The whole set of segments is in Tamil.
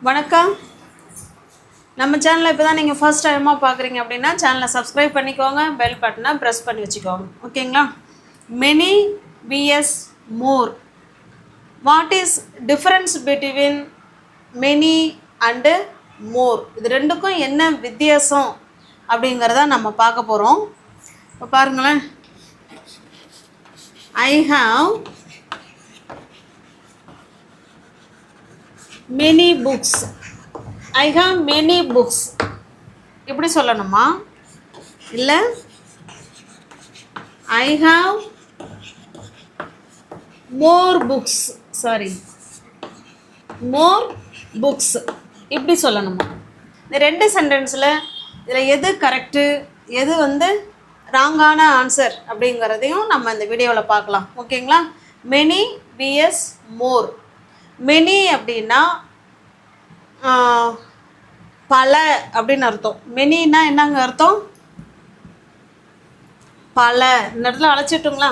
வணக்கம். நம்ம சேனலை இப்போ தான் நீங்கள் ஃபர்ஸ்ட் டைமாக பார்க்குறீங்க அப்படின்னா சேனலை சப்ஸ்கிரைப் பண்ணிக்கோங்க, பெல் பட்டனை ப்ரெஸ் பண்ணி வச்சுக்கோங்க. ஓகேங்களா? Many vs more. What is difference between many and மோர்? இது ரெண்டுக்கும் என்ன வித்தியாசம் அப்படிங்கிறத நம்ம பார்க்க போகிறோம். இப்போ பாருங்களேன். I have many books. I have many books. இப்படி சொல்லணுமா? இல்லை I have more books. Sorry, more books. இப்படி சொல்லணுமா? இந்த ரெண்டு சென்டென்ஸில் இதில் எது கரெக்டு, எது ராங்கான ஆன்சர் அப்படிங்கிறதையும் நம்ம இந்த வீடியோவில் பார்க்கலாம். ஓகேங்களா? many vs more. மெனி அப்படின்னா பல அப்படின்னு அர்த்தம். மெனின்னா என்னங்க அர்த்தம்? பல. இந்த இடத்துல அழைச்சிட்டுங்களா?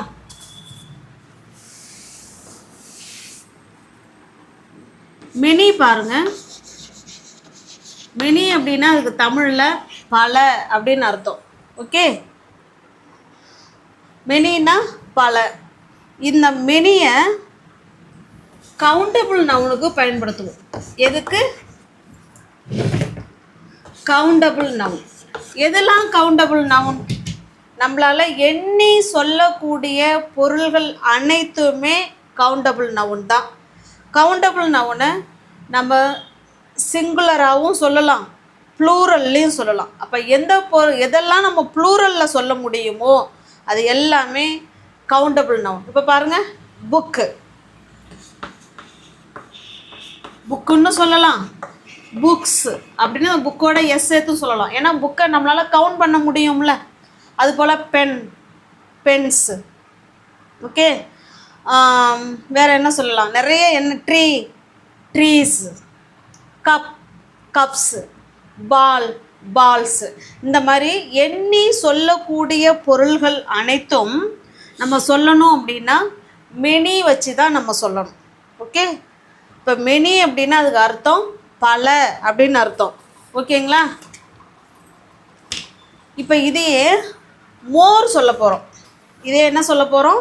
மெனி பாருங்க. மெனி அப்படின்னா அதுக்கு தமிழில் பல அப்படின்னு அர்த்தம். ஓகே, மெனின்னா பல. இந்த மெனியை கவுண்டபிள் நவுனுக்கு பயன்படுத்துவோம். எதுக்கு? Countable noun. எதெல்லாம் கவுண்டபிள் நவுன்? நம்மளால் எண்ணி சொல்லக்கூடிய பொருள்கள் அனைத்துமே கவுண்டபிள் நவுன் தான். கவுண்டபிள் நவுனை நம்ம சிங்குலராகவும் சொல்லலாம், ப்ளூரல்லையும் சொல்லலாம். அப்போ எதெல்லாம் நம்ம ப்ளூரலில் சொல்ல முடியுமோ அது எல்லாமே கவுண்டபிள் நவுன். இப்போ பாருங்கள், புக்கு, புக்குன்னு சொல்லலாம். புக்ஸ் அப்படின்னு புக்கோட எஸ் சேர்த்து சொல்லலாம். ஏன்னா புக்கை நம்மளால் கவுண்ட் பண்ண முடியும்ல. அதுபோல் பென், பென்ஸு. ஓகே, வேறு என்ன சொல்லலாம்? நிறைய என்ன, ட்ரீ, ட்ரீஸ், கப், கப்ஸு, பால், பால்ஸு. இந்த மாதிரி எண்ணி சொல்லக்கூடிய பொருள்கள் அனைத்தும் நம்ம சொல்லணும் அப்படின்னா மெனி வச்சு தான் நம்ம சொல்லணும். ஓகே, இப்போ மெனி அப்படின்னா அதுக்கு அர்த்தம் பல அப்படின்னு அர்த்தம். ஓகேங்களா? இப்போ இதையே மோர் சொல்ல போகிறோம். இதே என்ன சொல்ல போகிறோம்?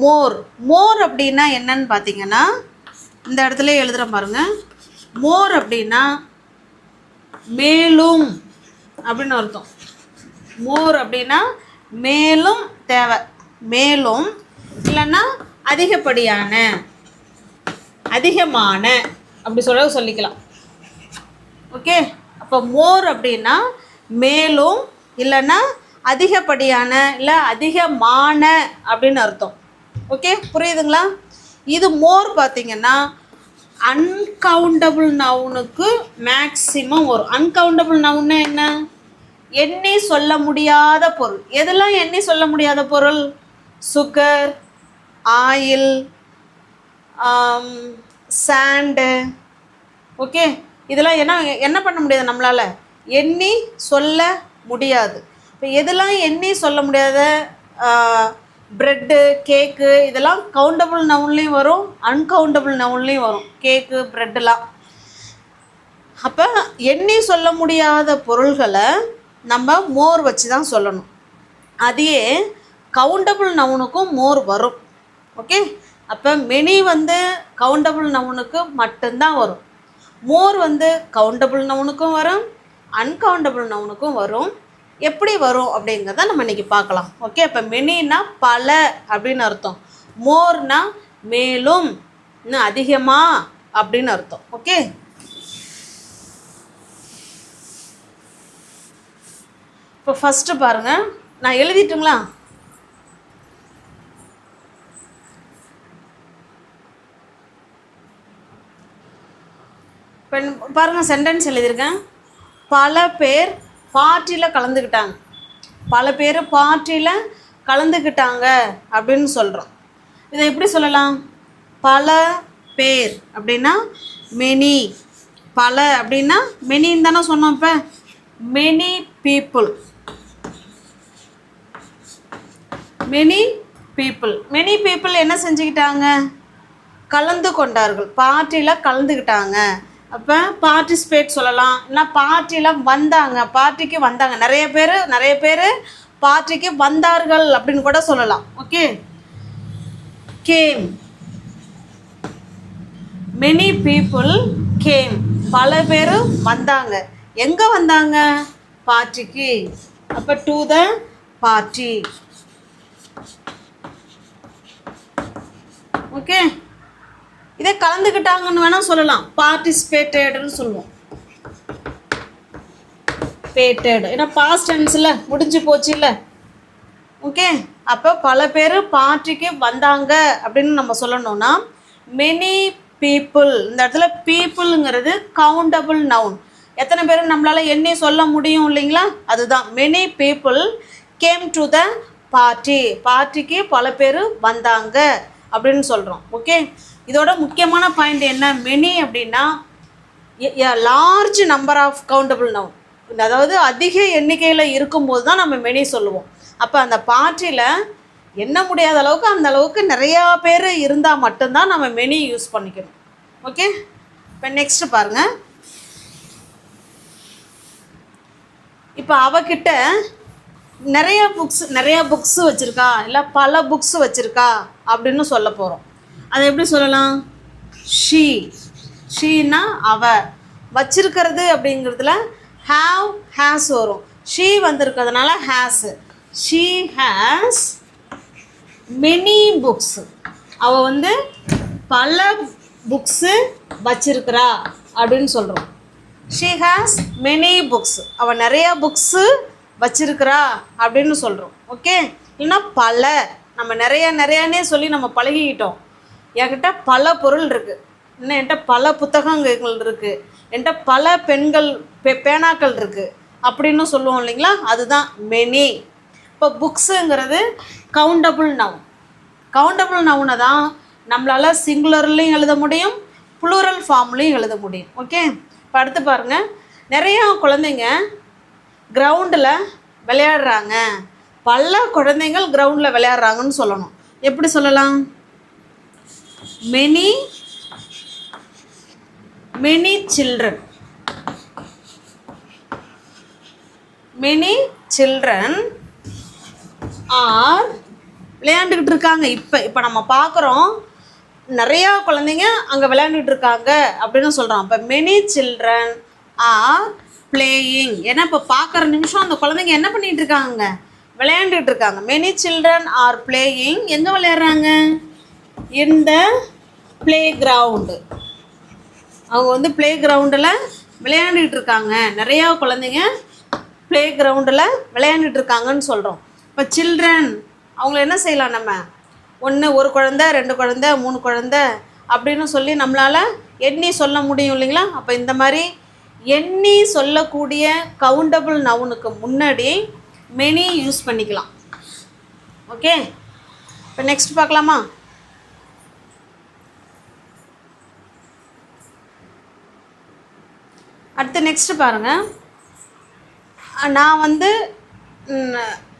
மோர். மோர் அப்படின்னா என்னன்னு பார்த்தீங்கன்னா இந்த இடத்துல எழுதுகிற பாருங்க. மோர் அப்படின்னா மேலும் அப்படின்னு அர்த்தம். மோர் அப்படின்னா மேலும் தேவை, மேலும் இல்லைன்னா அதிகப்படியான, அதிகமான அப்படி சொல்லிக்கலாம். ஓகே, அப்போ மோர் அப்படின்னா மேலும் இல்லைன்னா அதிகப்படியான, இல்லை அதிகமான அப்படின்னு அர்த்தம். ஓகே, புரியுதுங்களா? இது மோர் பார்த்திங்கன்னா அன்கவுண்டபிள் நவுனுக்கு மேக்சிமம் வரும். அன்கவுண்டபிள் நவுன்னா என்ன? எண்ணி சொல்ல முடியாத பொருள். எதெல்லாம் எண்ணி சொல்ல முடியாத பொருள்? Sugar, oil, sand. ஓகே, இதெல்லாம் என்ன பண்ண முடியாது, நம்மளால் எண்ணி சொல்ல முடியாது. இப்போ எதெல்லாம் எண்ணி சொல்ல முடியாத, ப்ரெட்டு, கேக்கு, இதெல்லாம் கவுண்டபிள் நவுன்லேயும் வரும், அன்கவுண்டபிள் நவுன்லேயும் வரும். கேக்கு, ப்ரெட்டெல்லாம். அப்போ எண்ணி சொல்ல முடியாத பொருள்களை நம்ம மோர் வச்சு தான் சொல்லணும். அதையே கவுண்டபிள் நவுனுக்கும் மோர் வரும். ஓகே, அப்போ மெனி கவுண்டபிள் நவுனுக்கு மட்டும்தான் வரும். மோர் கவுண்டபிள் நவுனுக்கும் வரும், அன்கவுண்டபிள் நவுனுக்கும் வரும். எப்படி வரும் அப்படிங்கிறத நம்ம இன்றைக்கி பார்க்கலாம். ஓகே, அப்போ மெனின்னா பல அப்படின்னு அர்த்தம், மோர்னா மேலும், இன்னும் அதிகமாக அப்படின்னு அர்த்தம். ஓகே, இப்போ ஃபஸ்ட்டு பாருங்கள், நான் எழுதிட்டுங்களா? பாருங்கள், சென்டென்ஸ் எழுதியிருக்கேன். பல பேர் பார்ட்டியில் கலந்துக்கிட்டாங்க. பல பேர் பார்ட்டியில் கலந்துக்கிட்டாங்க அப்படின்னு சொல்கிறோம். இதை எப்படி சொல்லலாம்? பல பேர் அப்படின்னா மெனி, பல அப்படின்னா மெனின்னு தானே சொன்னோம். இப்போ many people, many people. Many people என்ன செஞ்சுக்கிட்டாங்க? கலந்து கொண்டார்கள், பார்ட்டியில் கலந்துக்கிட்டாங்க. அப்போ பார்ட்டிசிபேட் சொல்லலாம், இல்லைனா பார்ட்டியில் வந்தாங்க, பார்ட்டிக்கு வந்தாங்க, நிறைய பேர் பார்ட்டிக்கு வந்தார்கள் அப்படின்னு கூட சொல்லலாம். Okay, game, many people came, பல பேர் வந்தாங்க. எங்கே வந்தாங்க? பார்ட்டிக்கு. அப்போ டு த பார்ட்டி. ஓகே, இதை கலந்துக்கிட்டாங்கன்னு வேணால் சொல்லலாம், பார்ட்டிசிபேட்டட்னு சொல்லுவோம். பேட்டட் ஏன்னா பாஸ்ட் டென்ஸில் முடிஞ்சு போச்சு இல்லை. ஓகே, அப்போ பல பேர் பார்ட்டிக்கு வந்தாங்க அப்படின்னு நம்ம சொல்லணும்னா மெனி பீப்புள். இந்த இடத்துல பீப்புளுங்கிறது கவுண்டபிள் நவுன். எத்தனை பேர் நம்மளால் எண்ணி சொல்ல முடியும் இல்லைங்களா? அதுதான் many people came to the party. பார்ட்டிக்கு பல பேர் வந்தாங்க அப்படின்னு சொல்கிறோம். ஓகே, இதோட முக்கியமான பாயிண்ட் என்ன? மெனி அப்படின்னா large number of countable noun, அதாவது அதிக எண்ணிக்கையில் இருக்கும்போது தான் நம்ம மெனி சொல்லுவோம். அப்போ அந்த பார்ட்டியில் எண்ண முடியாத அளவுக்கு அந்த அளவுக்கு நிறையா பேர் இருந்தால் மட்டும்தான் நம்ம மெனி யூஸ் பண்ணிக்கணும். ஓகே, இப்போ நெக்ஸ்ட் பாருங்கள். இப்போ அவகிட்ட நிறையா புக்ஸ் வச்சுருக்கா, இல்லை பல புக்ஸ் வச்சுருக்கா அப்படின்னு சொல்ல போகிறோம். அதை எப்படி சொல்லலாம்? ஷீனா அவ. வச்சிருக்கிறது அப்படிங்கிறதுல ஹாவ் ஹேஸ் வரும். ஷீ வந்திருக்கிறதுனால has. She has many books. அவள் வந்து பல புக்ஸு வச்சிருக்கிறா அப்படின்னு சொல்கிறோம். She has many books. அவள் நிறையா புக்ஸு வச்சிருக்கிறா அப்படின்னு சொல்கிறோம். ஓகே, இல்லைன்னா பல, நம்ம நிறையானே சொல்லி நம்ம பழகிக்கிட்டோம். என்கிட்ட பல பொருள் இருக்குது, இன்னும் என்கிட்ட பல புத்தகங்கள் இருக்குது, என்கிட்ட பல பேனாக்கள் இருக்குது அப்படின்னு சொல்லுவோம் இல்லைங்களா? அதுதான் மெனி. இப்போ புக்ஸுங்கிறது கவுண்டபிள் நவுன். கவுண்டபிள் நவுனை தான் நம்மளால் சிங்குலர்லேயும் எழுத முடியும், ப்ளூரல் ஃபார்ம்லேயும் எழுத முடியும். ஓகே, இப்போ அடுத்து பாருங்கள். நிறையா குழந்தைங்க கிரவுண்டில் விளையாடுறாங்க, பல குழந்தைகள் கிரவுண்டில் விளையாடுறாங்கன்னு சொல்லணும். எப்படி சொல்லலாம்? many children are விளையாண்டுக்கிட்டு இருக்காங்க. இப்போ நம்ம பார்க்குறோம் நிறையா குழந்தைங்க அங்கே விளையாண்டுக்கிட்டு இருக்காங்க அப்படின்னு சொல்கிறோம். இப்போ many children are playing. ஏன்னா இப்போ பார்க்குற நிமிஷம் அந்த குழந்தைங்க என்ன பண்ணிகிட்டு இருக்காங்க? விளையாண்டுக்கிட்டு இருக்காங்க. many children are playing. எங்கே விளையாடுறாங்க? in the playground. அவங்க வந்து ப்ளே கிரவுண்டில் விளையாண்டுக்கிட்டு இருக்காங்க. நிறையா குழந்தைங்க ப்ளே கிரவுண்டில் விளையாண்டுட்டு இருக்காங்கன்னு சொல்கிறோம். இப்போ சில்ட்ரன் அவங்கள என்ன செய்யலாம்? நம்ம ஒரு குழந்தை, 2 குழந்தை, 3 குழந்தை அப்படின்னு சொல்லி நம்மளால் எண்ணி சொல்ல முடியும் இல்லைங்களா? அப்போ இந்த மாதிரி எண்ணி சொல்லக்கூடிய கவுண்டபிள் நவுனுக்கு முன்னாடி மெனி யூஸ் பண்ணிக்கலாம். ஓகே, இப்போ நெக்ஸ்ட் பார்க்கலாமா? அடுத்து நெக்ஸ்ட்டு பாருங்கள். நான் வந்து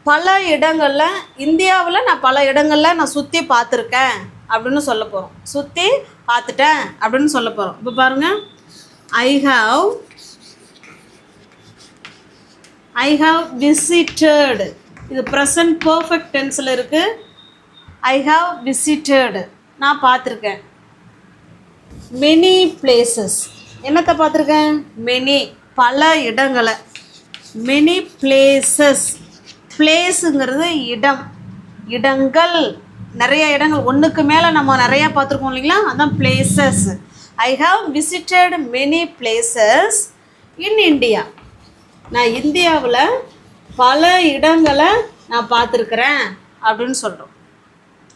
பல இடங்களில், இந்தியாவில் நான் பல இடங்களில் நான் சுற்றி பார்த்துருக்கேன் அப்படின்னு சொல்ல போகிறோம். சுற்றி பார்த்துட்டேன் அப்படின்னு சொல்ல போகிறோம். இப்போ பாருங்கள், ஐ ஹாவ் விசிட்டட். இது ப்ரெசன்ட் பர்ஃபெக்ட் டென்ஸில் இருக்குது. ஐ ஹாவ் விசிட்டட், நான் பார்த்துருக்கேன். மெனி பிளேசஸ், என்னத்தை பார்த்துருக்கேன்? மெனி, பல இடங்களை. மெனி பிளேசஸ், பிளேஸுங்கிறது இடம், இடங்கள், நிறைய இடங்கள், ஒன்றுக்கு மேலே நம்ம நிறையா பார்த்துருக்கோம் இல்லைங்களா? அதான் places. I have visited many places in India. நான் இந்தியாவில் பல இடங்களை நான் பார்த்துருக்குறேன் அப்படின்னு சொல்கிறோம்.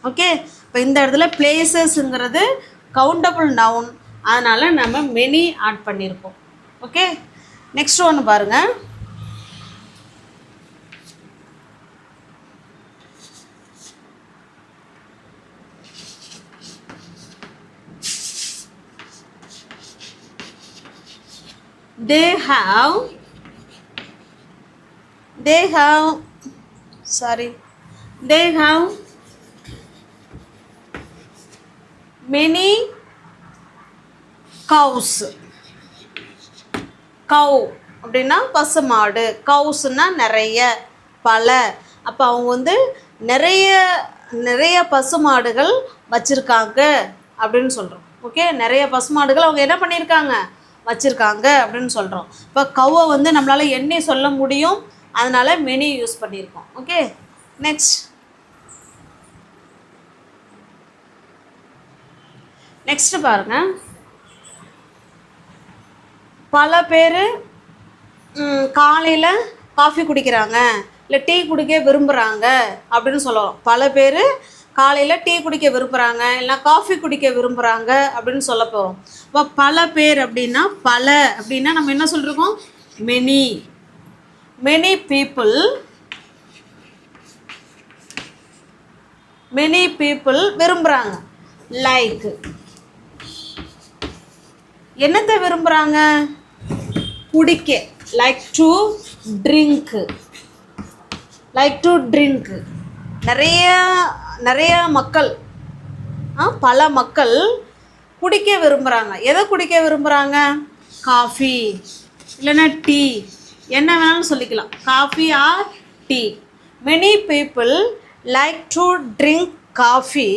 ஓகே, இப்போ இந்த இடத்துல பிளேசஸ்ங்கிறது கவுண்டபிள் நவுன், அதனால் நம்ம மெனி ஆட் பண்ணியிருக்கோம். ஓகே, நெக்ஸ்ட் ஒன்று பாருங்கள். They have many cows. கவ் அப்படின்னா பசுமாடு, கவுஸ்னா நிறைய, பல. அப்போ அவங்க வந்து நிறைய நிறைய பசுமாடுகள் வச்சுருக்காங்க அப்படின்னு சொல்கிறோம். ஓகே, நிறைய பசுமாடுகள் அவங்க என்ன பண்ணியிருக்காங்க, வச்சுருக்காங்க அப்படின்னு சொல்கிறோம். இப்போ கவ்வை வந்து நம்மளால் எண்ணி சொல்ல முடியும், அதனால் மெனி யூஸ் பண்ணியிருக்கோம். ஓகே, நெக்ஸ்ட்டு பாருங்கள். பல பேர் காலையில் காஃபி குடிக்கிறாங்க, இல்லை டீ குடிக்க விரும்புகிறாங்க அப்படின்னு சொல்லலாம். பல பேர் காலையில் டீ குடிக்க விரும்புகிறாங்க, இல்லை காஃபி குடிக்க விரும்புகிறாங்க அப்படின்னு சொல்ல போகிறோம். இப்போ பல பேர் அப்படின்னா, பல அப்படின்னா நம்ம என்ன சொல்லிருக்கோம், மெனி. மெனி பீப்புள் விரும்புகிறாங்க. லைக் என்னத்தை விரும்புகிறாங்க, குடிக்க. Like to drink. நிறைய மக்கள், பல மக்கள் குடிக்க விரும்புகிறாங்க. எதை குடிக்க விரும்புகிறாங்க, காஃபி இல்லைன்னா டீ, என்ன வேணாலும் சொல்லிக்கலாம், coffee or tea. Many people like to drink coffee.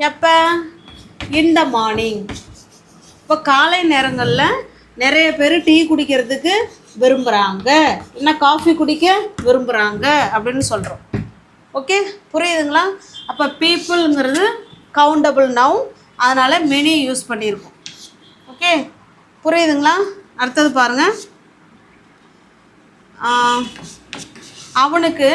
எப்போ, இன் த மார்னிங். இப்போ காலை நேரங்களில் நிறைய பேர் டீ குடிக்கிறதுக்கு விரும்புகிறாங்க, இல்லைன்னா காஃபி குடிக்க விரும்புகிறாங்க அப்படின்னு சொல்கிறோம். ஓகே, புரியுதுங்களா? அப்போ பீப்புளுங்கிறது கவுண்டபிள் நவுன், அதனால் மெனி யூஸ் பண்ணியிருக்கோம். ஓகே, புரியுதுங்களா? அடுத்தது பாருங்கள். அவனுக்கு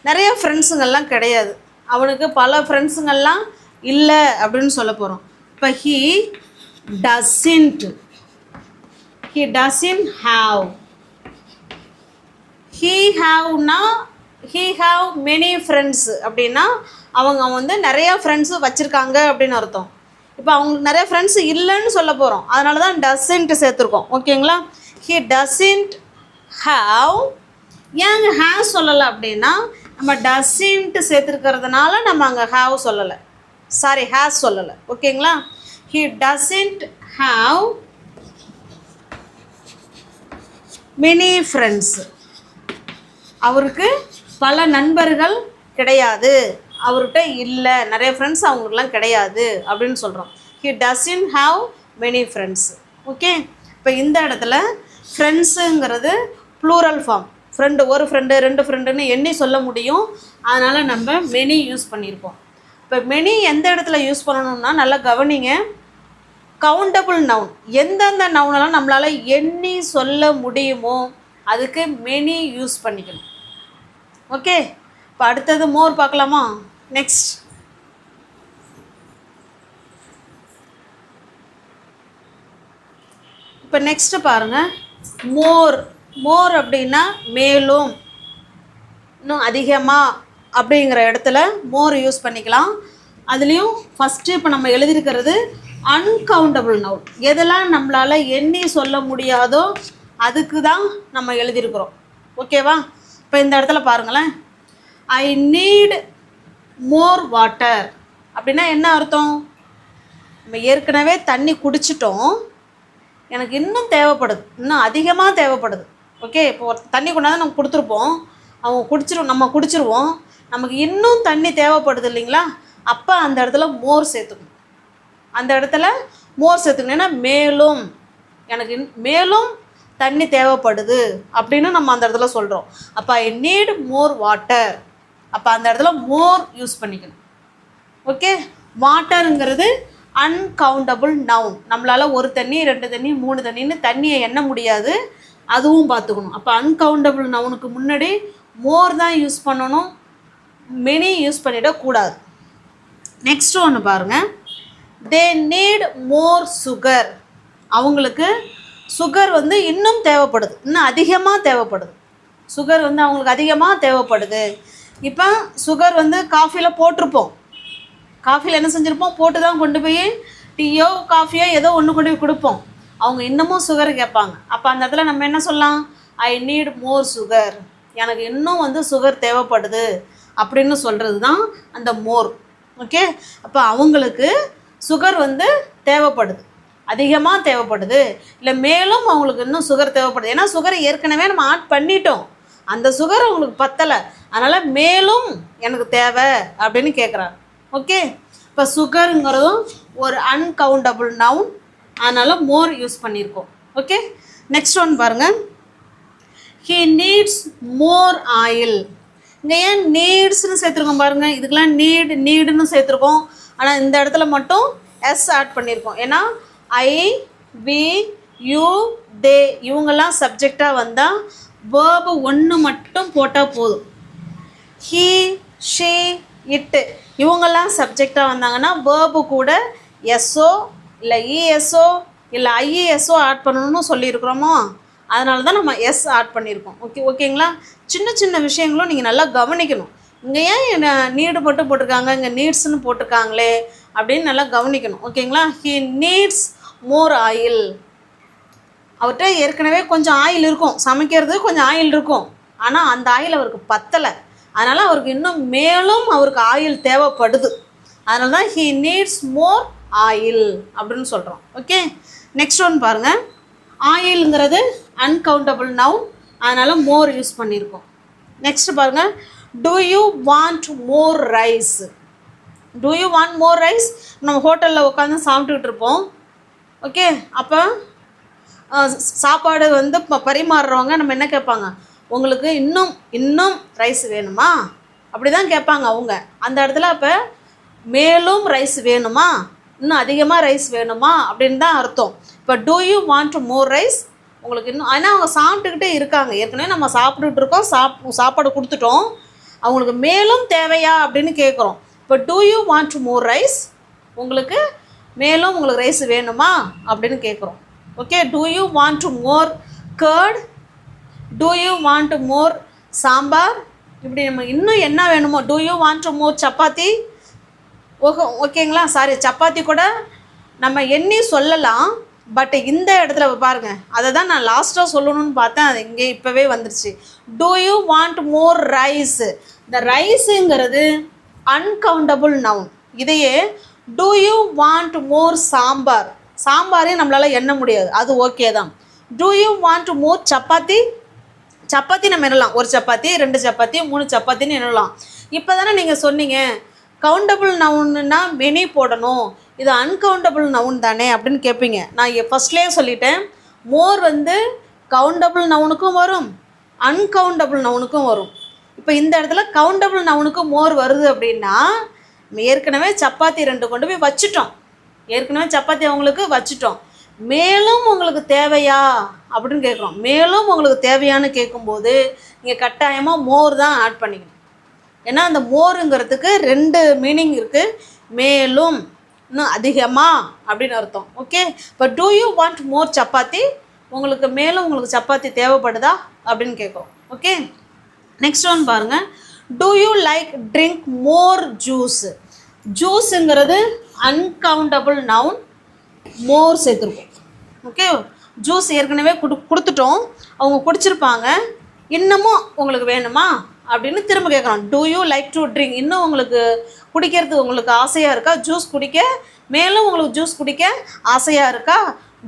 நிறைய ஃப்ரெண்ட்ஸுங்கள்லாம் கிடையாது, அவனுக்கு பல ஃப்ரெண்ட்ஸுங்கள்லாம் இல்லை அப்படின்னு சொல்ல போகிறோம். இப்போ he doesn't have. he have many friends அப்படின்னா அவங்க வந்து நிறைய ஃப்ரெண்ட்ஸு வச்சுருக்காங்க அப்படின்னு அர்த்தம். இப்போ அவங்களுக்கு நிறைய ஃப்ரெண்ட்ஸு இல்லைன்னு சொல்ல போகிறோம், அதனால தான் டசன்ட் சேர்த்துருக்கோம். ஓகேங்களா? he doesn't have. ஏங்க ஹேவ் சொல்லலை அப்படின்னா, நம்ம டசன்ட் சேர்த்துருக்கிறதுனால நம்ம அங்கே ஹேவ் சொல்லலை, சாரி ஹேஸ் சொல்லலை. ஓகேங்களா? he doesn't have many friends. அவருக்கு பல நண்பர்கள் கிடையாது, அவர்கிட்ட இல்லை, நிறைய ஃப்ரெண்ட்ஸ் அவங்களுக்குலாம் கிடையாது அப்படின்னு சொல்கிறோம். he doesn't have many friends. Okay, இப்போ இந்த இடத்துல ஃப்ரெண்ட்ஸுங்கிறது ப்ளூரல் ஃபார்ம். ஃப்ரெண்டு, ஒரு ஃப்ரெண்டு, ரெண்டு ஃப்ரெண்டுன்னு எண்ணி சொல்ல முடியும், அதனால் நம்ம மெனி யூஸ் பண்ணியிருக்கோம். இப்போ மெனி எந்த இடத்துல யூஸ் பண்ணணும்னா நல்லா கவனிங்க. கவுண்டபிள் நவுன், எந்தெந்த நவுனெல்லாம் நம்மளால் எண்ணி சொல்ல முடியுமோ அதுக்கு மெனி யூஸ் பண்ணிக்கணும். ஓகே, இப்போ அடுத்தது மோர் பார்க்கலாமா? நெக்ஸ்ட் இப்போ நெக்ஸ்ட்டு பாருங்கள். மோர் அப்படின்னா மேலும், இன்னும் அதிகமாக அப்படிங்கிற இடத்துல மோர் யூஸ் பண்ணிக்கலாம். அதுலேயும் ஃபஸ்ட்டு இப்போ நம்ம எழுதியிருக்கிறது அன்கவுண்டபிள் நவுன். எதெல்லாம் நம்மளால் எண்ணி சொல்ல முடியாதோ அதுக்கு தான் நம்ம எழுதியிருக்கிறோம். ஓகேவா? இப்போ இந்த இடத்துல பாருங்களேன். ஐ நீட் மோர் வாட்டர் அப்படின்னா என்ன அர்த்தம், நம்ம ஏற்கனவே தண்ணி குடிச்சிட்டோம், எனக்கு இன்னும் தேவைப்படுது, இன்னும் அதிகமாக தேவைப்படுது. ஓகே, இப்போ தண்ணி கொண்டாந்து நம்ம கொடுத்துருப்போம், அவங்க நம்ம குடிச்சிருவோம், நமக்கு இன்னும் தண்ணி தேவைப்படுது இல்லைங்களா? அப்போ அந்த இடத்துல மோர் சேர்த்துக்கணும். ஏன்னா மேலும், எனக்கு மேலும் தண்ணி தேவைப்படுது அப்படின்னு நம்ம அந்த இடத்துல சொல்கிறோம். அப்போ ஐ நீட் மோர் வாட்டர், அப்போ அந்த இடத்துல மோர் யூஸ் பண்ணிக்கணும். ஓகே, வாட்டருங்கிறது அன்கவுண்டபிள் நவுன். நம்மளால் ஒரு தண்ணி, ரெண்டு தண்ணி, மூணு தண்ணின்னு தண்ணியை எண்ண முடியாது, அதுவும் பார்த்துக்கணும். அப்போ அன்கவுண்டபிள் நவுனுக்கு முன்னாடி மோர் தான் யூஸ் பண்ணணும், மெனி யூஸ் பண்ணிடக்கூடாது. நெக்ஸ்ட் ஒன்று பாருங்கள். They need more sugar. அவங்களுக்கு சுகர் வந்து இன்னும் தேவைப்படுது, இன்னும் அதிகமாக தேவைப்படுது. சுகர் வந்து அவங்களுக்கு அதிகமாக தேவைப்படுது. இப்போ சுகர் வந்து காஃபியில் போட்டிருப்போம், காஃபியில் என்ன செஞ்சுருப்போம், போட்டு தான் கொண்டு போய் டீயோ காஃபியோ ஏதோ ஒன்று கொண்டு போய் கொடுப்போம். அவங்க இன்னமும் சுகர் கேட்பாங்க. அப்போ அந்த இடத்துல நம்ம என்ன சொல்லலாம், ஐ நீட் மோர் சுகர், எனக்கு இன்னும் வந்து சுகர் தேவைப்படுது அப்படின்னு சொல்கிறது தான் அந்த மோர். ஓகே, அப்போ அவங்களுக்கு சுகர் வந்து தேவைப்படுது. அதிகமாக தேவைப்படுது, இல்லை மேலும் அவங்களுக்கு இன்னும் சுகர் தேவைப்படுது. ஏன்னா சுகரை ஏற்கனவே நம்ம ஆட் பண்ணிட்டோம், அந்த சுகர் அவங்களுக்கு பத்தலை, அதனால் மேலும் எனக்கு தேவை அப்படின்னு கேட்குறாங்க. ஓகே, இப்போ சுகருங்கிறதும் ஒரு அன்கவுண்டபிள் நவுன், அதனால் மோர் யூஸ் பண்ணியிருக்கோம். ஓகே, நெக்ஸ்ட் ஒன் பாருங்கள். He needs more oil. இங்கே ஏன் நீட்ஸ்னு சேர்த்துருக்கோம் பாருங்கள், இதுக்கெல்லாம் நீடுன்னு சேர்த்துருக்கோம், ஆனால் இந்த இடத்துல மட்டும் எஸ் ஆட் பண்ணியிருக்கோம். ஏன்னா ஐ, வி, யூ, தே இவங்கெல்லாம் சப்ஜெக்டாக வந்தால் வேர்பு ஒன்று மட்டும் போட்டால் போதும். ஹீ, ஷீ, இட்டு இவங்கெல்லாம் சப்ஜெக்டாக வந்தாங்கன்னா வேர்பு கூட எஸ்ஓ இல்லை இஎஸ்ஓ இல்லை ஐஇஎஸ்ஓ ஆட் பண்ணணும்னு சொல்லியிருக்கிறோமோ, அதனால தான் நம்ம எஸ் ஆட் பண்ணியிருக்கோம். ஓகேங்களா. சின்ன சின்ன விஷயங்களும் நீங்கள் நல்லா கவனிக்கணும். இங்கே ஏன் என்ன நீடு மட்டும் போட்டிருக்காங்க, இங்கே நீட்ஸ்னு போட்டிருக்காங்களே அப்படின்னு நல்லா கவனிக்கணும். ஓகேங்களா. He needs more oil. அவர்கிட்ட ஏற்கனவே கொஞ்சம் ஆயில் இருக்கும், சமைக்கிறது கொஞ்சம் ஆயில் இருக்கும், ஆனால் அந்த ஆயில் அவருக்கு பத்தலை, அதனால் அவருக்கு இன்னும் மேலும் அவருக்கு ஆயில் தேவைப்படுது, அதனால தான் ஹீ நீட்ஸ் மோர் ஆயில் அப்படின்னு சொல்கிறோம். ஓகே, நெக்ஸ்ட் ஒன் பாருங்கள். ஆயிலுங்கிறது அன்கவுண்டபிள் நவுன், அதனால் மோர் யூஸ் பண்ணியிருக்கோம். நெக்ஸ்ட் பாருங்கள். Do you want more rice. Do you want more rice. நம்ம ஹோட்டலில் உட்காந்து சாப்பிட்டுக்கிட்டு இருப்போம். ஓகே, அப்போ சாப்பாடு வந்து பரிமாறுறவங்க நம்ம என்ன கேட்பாங்க, உங்களுக்கு இன்னும் ரைஸ் வேணுமா அப்படி தான் கேட்பாங்க அவங்க. அந்த இடத்துல அப்போ மேலும் ரைஸ் வேணுமா, இன்னும் அதிகமாக ரைஸ் வேணுமா அப்படின்னு தான் அர்த்தம். இப்போ do you want more rice, உங்களுக்கு இன்னும், ஆனால் அவங்க சாப்பிட்டுக்கிட்டே இருக்காங்க, ஏற்கனவே நம்ம சாப்பிட்டுட்டு இருக்கோம், சாப்பாடு கொடுத்துட்டோம், அவங்களுக்கு மேலும் தேவையா அப்படின்னு கேட்குறோம். இப்போ do you want more rice, உங்களுக்கு மேலும் உங்களுக்கு ரைஸ் வேணுமா அப்படின்னு கேட்குறோம். Okay, do you want more curd, do you want more sambar, இப்படி நம்ம இன்னும் என்ன வேணுமோ. Do you want more chapati. ஓகேங்களா. சாரி, சப்பாத்தி கூட நம்ம எண்ணி சொல்லலாம், பட் இந்த இடத்துல பாருங்கள், அதை தான் நான் லாஸ்ட்டாக சொல்லணும்னு பார்த்தேன், அது இங்கே இப்போவே வந்துருச்சு. Do you want more rice. இந்த ரைஸுங்கிறது அன்கவுண்டபிள் நவுன். இதையே do you want more sambar, சாம்பாரே நம்மளால் எண்ண முடியாது, அது ஓகே தான். Do you want more chapati, chapati நம்ம எண்ணலாம், ஒரு சப்பாத்தி, 2 சப்பாத்தி, 3 சப்பாத்தின்னு எண்ணலாம். இப்போ தானே நீங்கள் சொன்னீங்க கவுண்டபிள் நவுன்னா மெனி போடணும், இது அன்கவுண்டபிள் நவுன் தானே அப்படின்னு கேட்பீங்க. நான் ஃபஸ்ட்லேயே சொல்லிட்டேன், மோர் வந்து கவுண்டபிள் நவுனுக்கும் வரும், அன்கவுண்டபிள் நவுனுக்கும் வரும். இப்போ இந்த இடத்துல கவுண்டபிள் நவுனுக்கு மோர் வருது அப்படின்னா, ஏற்கனவே சப்பாத்தி 2 கொண்டு போய் வச்சுட்டோம், ஏற்கனவே சப்பாத்தி அவங்களுக்கு வச்சுட்டோம், மேலும் உங்களுக்கு தேவையா அப்படின்னு கேட்குறோம். மேலும் உங்களுக்கு தேவையான்னு கேட்கும்போது நீங்கள் கட்டாயமாக மோர் தான் ஆட் பண்ணிக்கணும். ஏன்னா அந்த மோருங்கிறதுக்கு 2 மீனிங் இருக்குது, மேலும் இன்னும் அதிகமாக அப்படின்னு அர்த்தம். ஓகே, இப்போ do you want more chapati, உங்களுக்கு மேலும் உங்களுக்கு சப்பாத்தி தேவைப்படுதா அப்படின்னு கேட்குறோம். ஓகே, நெக்ஸ்ட் ஒன் பாருங்கள். Do you like drink more juice. ஜூஸுங்கிறது அன்கவுண்டபிள் நவுன், மோர் சேர்த்துருக்கோம். ஓகே, ஜூஸ் ஏற்கனவே கொடுத்துட்டோம், அவங்க குடிச்சிருப்பாங்க, இன்னமும் உங்களுக்கு வேணுமா அப்படின்னு திரும்ப கேட்குறோம். Do you like to drink, இன்னும் உங்களுக்கு குடிக்கிறதுக்கு உங்களுக்கு ஆசையாக இருக்கா, ஜூஸ் குடிக்க, மேலும் உங்களுக்கு ஜூஸ் குடிக்க ஆசையாக இருக்கா.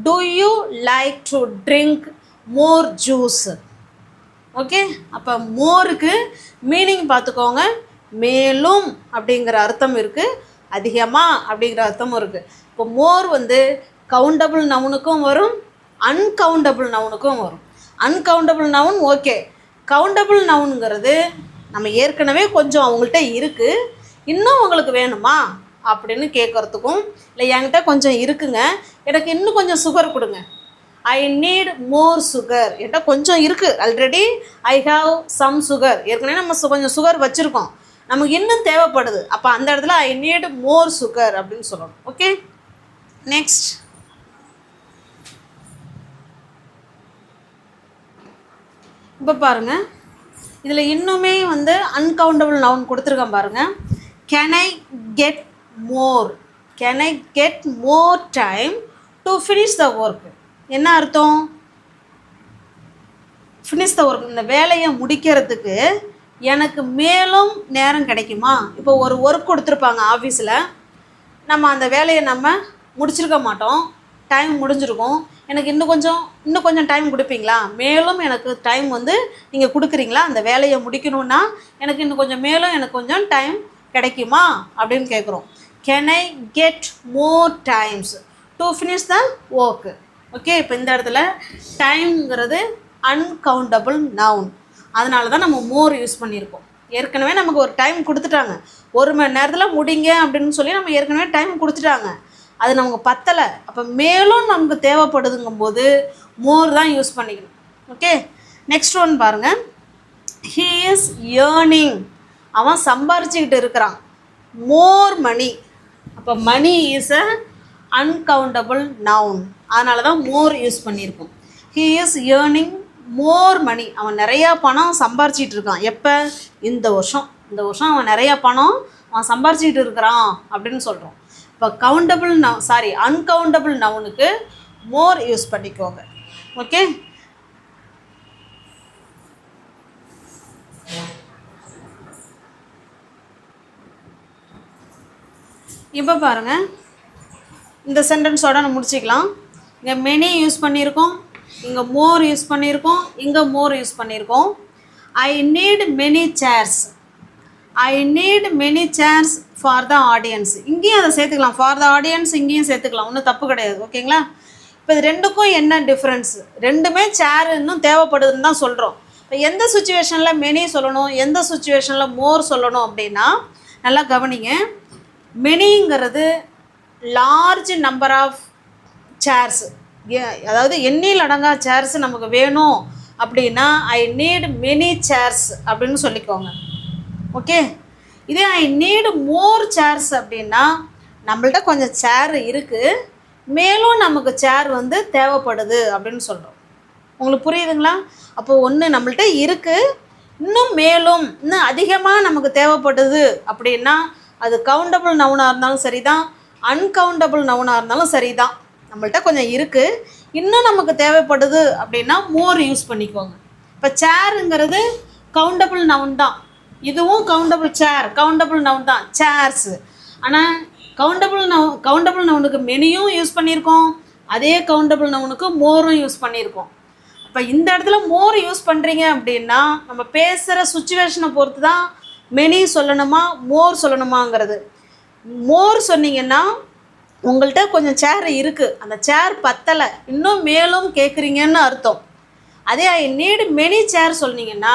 Do you like to drink more juice. Okay, அப்போ மோருக்கு மீனிங் பார்த்துக்கோங்க, மேலும் அப்படிங்கிற அர்த்தம் இருக்குது, அதிகமாக அப்படிங்கிற அர்த்தமும் இருக்குது. இப்போ மோர் வந்து கவுண்டபிள் நவுனுக்கும் வரும், அன்கவுண்டபிள் நவுனுக்கும் வரும். அன்கவுண்டபிள் நவுன் ஓகே, கவுண்டபிள் நவுனுங்கிறது நம்ம ஏற்கனவே கொஞ்சம் அவங்கள்ட்ட இருக்குது, இன்னும் உங்களுக்கு வேணுமா அப்படின்னு கேட்குறதுக்கும், இல்லை என்கிட்ட கொஞ்சம் இருக்குங்க, எனக்கு இன்னும் கொஞ்சம் சுகர் கொடுங்க, ஐ நீட் மோர் சுகர், என்கிட்ட கொஞ்சம் இருக்குது, already I have some sugar, ஏற்கனவே நம்ம கொஞ்சம் சுகர் வச்சுருக்கோம், நமக்கு இன்னும் தேவைப்படுது, அப்போ அந்த இடத்துல ஐ நீட் மோர் சுகர் அப்படின்னு சொல்லணும். ஓகே, நெக்ஸ்ட் இப்போ பாருங்கள், இதில் இன்னுமே வந்து அன்கவுண்டபிள் நவுன் கொடுத்துருக்கேன் பாருங்கள். Can I get more, can I get more time to finish the work. என்ன அர்த்தம்? ஃபினிஷ் த ஒர்க், இந்த வேலையை முடிக்கிறதுக்கு எனக்கு மேலும் நேரம் கிடைக்குமா. இப்போ ஒரு ஒர்க் கொடுத்துருப்பாங்க ஆஃபீஸில், நம்ம அந்த வேலையை நம்ம முடிச்சிருக்க மாட்டோம், டைம் முடிஞ்சிருக்கும், எனக்கு இன்னும் கொஞ்சம் டைம் கொடுப்பீங்களா, மேலும் எனக்கு டைம் வந்து நீங்கள் கொடுக்குறீங்களா, அந்த வேலையை முடிக்கணுன்னா எனக்கு இன்னும் கொஞ்சம் டைம் கிடைக்குமா அப்படின்னு கேட்குறோம். Can I get more times to finish the work. Okay, இப்போ இந்த இடத்துல டைம்ங்கிறது அன்கவுண்டபிள் நவுன், அதனால தான் நம்ம மோர் யூஸ் பண்ணியிருக்கோம். ஏற்கனவே நமக்கு ஒரு டைம் கொடுத்துட்டாங்க, 1 மணி நேரத்தில் முடிங்க அப்படின்னு சொல்லி நம்ம ஏற்கனவே டைம் கொடுத்துட்டாங்க, அது நமக்கு பத்தலை. அப்போ மேலும் நமக்கு தேவைப்படுதுங்கும்போது மோர் தான் யூஸ் பண்ணிக்கணும். ஓகே, நெக்ஸ்ட் ஒன் பாருங்கள். ஹீ இஸ் ஏர்னிங், அவன் சம்பாரிச்சுக்கிட்டு இருக்கிறான், மோர் மணி. அப்போ money is a uncountable noun, அதனால தான் மோர் யூஸ் பண்ணியிருக்கோம். He is earning more money, அவன் நிறையா பணம் சம்பாரிச்சிட்டு இருக்கான். எப்போ? இந்த வருஷம் அவன் நிறையா பணம் அவன் சம்பாரிச்சிட்டு இருக்கிறான் அப்படின்னு சொல்கிறோம். இப்போ அன்கவுண்டபிள் நவுனுக்கு மோர் யூஸ் பண்ணிக்கோங்க. ஓகே, இப்போ பாருங்கள், இந்த சென்டென்ஸோட நம்ம முடிச்சிக்கலாம். இங்கே மெனி யூஸ் பண்ணியிருக்கோம், இங்கே மோர் யூஸ் பண்ணியிருக்கோம், இங்கே மோர் யூஸ் பண்ணியிருக்கோம். I need many chairs for the audience, இங்கேயும் அதை சேர்த்துக்கலாம், ஃபார் த ஆடியன்ஸ் இங்கேயும் சேர்த்துக்கலாம், ஒன்றும் தப்பு கிடையாது. ஓகேங்களா, இப்போ இது ரெண்டுக்கும் என்ன டிஃப்ரென்ஸ்? ரெண்டுமே சேர் இன்னும் தேவைப்படுதுன்னு தான் சொல்கிறோம். இப்போ எந்த சுச்சுவேஷனில் மெனி சொல்லணும், எந்த சுச்சுவேஷனில் மோர் சொல்லணும் அப்படின்னா நல்லா கவனிங்க. மெனிங்கிறது லார்ஜ் நம்பர் ஆஃப் சேர்ஸ், அதாவது எண்ணில் அடங்கா சேர்ஸ் நமக்கு வேணும் அப்படின்னா ஐ நீட் மெனி சேர்ஸ் அப்படின்னு சொல்லிக்கோங்க. ஓகே, இதே ஐ நீட் மோர் சேர்ஸ் அப்படின்னா நம்மள்ட்ட கொஞ்சம் சேர் இருக்குது, மேலும் நமக்கு சேர் வந்து தேவைப்படுது அப்படின்னு சொல்கிறோம். உங்களுக்கு புரியுதுங்களா? அப்போது ஒன்று நம்மள்ட்ட இருக்குது, இன்னும் அதிகமாக நமக்கு தேவைப்படுது அப்படின்னா அது கவுண்டபிள் நவுனாக இருந்தாலும் சரி தான், அன்கவுண்டபிள் நவுனாக இருந்தாலும் சரி தான். நம்மள்ட்ட கொஞ்சம் இருக்குது, இன்னும் நமக்கு தேவைப்படுது அப்படின்னா மோர் யூஸ் பண்ணிக்கோங்க. இப்போ சேருங்கிறது கவுண்டபிள் நவுன் தான், இதுவும் கவுண்டபிள் நவுன் தான், சேர்ஸ். ஆனால் கவுண்டபிள் நவுனுக்கு மெனியும் யூஸ் பண்ணியிருக்கோம், அதே கவுண்டபிள் நவுனுக்கு மோரும் யூஸ் பண்ணியிருக்கோம். இப்போ இந்த இடத்துல மோர் யூஸ் பண்ணுறீங்க அப்படின்னா நம்ம பேசுகிற சுச்சுவேஷனை பொறுத்து தான் மெனி சொல்லணுமா மோர் சொல்லணுமாங்கிறது. மோர் சொன்னீங்கன்னா உங்கள்கிட்ட கொஞ்சம் சேர் இருக்குது, அந்த சேர் பத்தலை, இன்னும் மேலும் கேட்குறீங்கன்னு அர்த்தம். அதே ஐ நீடு மெனி சேர் சொன்னீங்கன்னா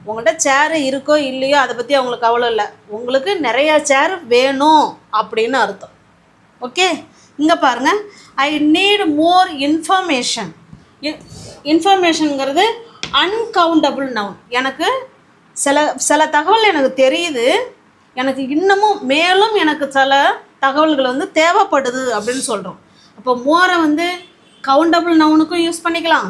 உங்கள்கிட்ட சேர் இருக்கோ இல்லையோ அதை பற்றி அவங்களுக்கு கவலை இல்லை, உங்களுக்கு நிறையா சேர் வேணும் அப்படின்னு அர்த்தம். ஓகே, இங்கே பாருங்கள், ஐ நீட் மோர் இன்ஃபர்மேஷன். இன்ஃபர்மேஷனுங்கிறது அன்கவுண்டபிள் நவுன். எனக்கு சில தகவல் எனக்கு தெரியுது, எனக்கு இன்னமும் மேலும் எனக்கு சில தகவல்கள் வந்து தேவைப்படுது அப்படின்னு சொல்கிறோம். அப்போ மோரை வந்து கவுண்டபிள் நவுனுக்கும் யூஸ் பண்ணிக்கலாம்,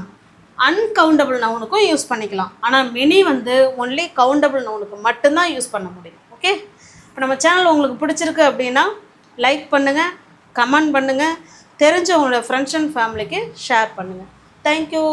அன்கவுண்டபிள் நவுனுக்கும் யூஸ் பண்ணிக்கலாம். ஆனால் மெனி வந்து ஒன்லி கவுண்டபிள் நவுனுக்கு மட்டும்தான் யூஸ் பண்ண முடியும். ஓகே, இப்போ நம்ம சேனல் உங்களுக்கு பிடிச்சிருக்கு அப்படின்னா லைக் பண்ணுங்கள், கமெண்ட் பண்ணுங்கள், தெரிஞ்சவங்களோட ஃப்ரெண்ட்ஸ் அண்ட் ஃபேமிலிக்கு ஷேர் பண்ணுங்கள். தேங்க்யூ.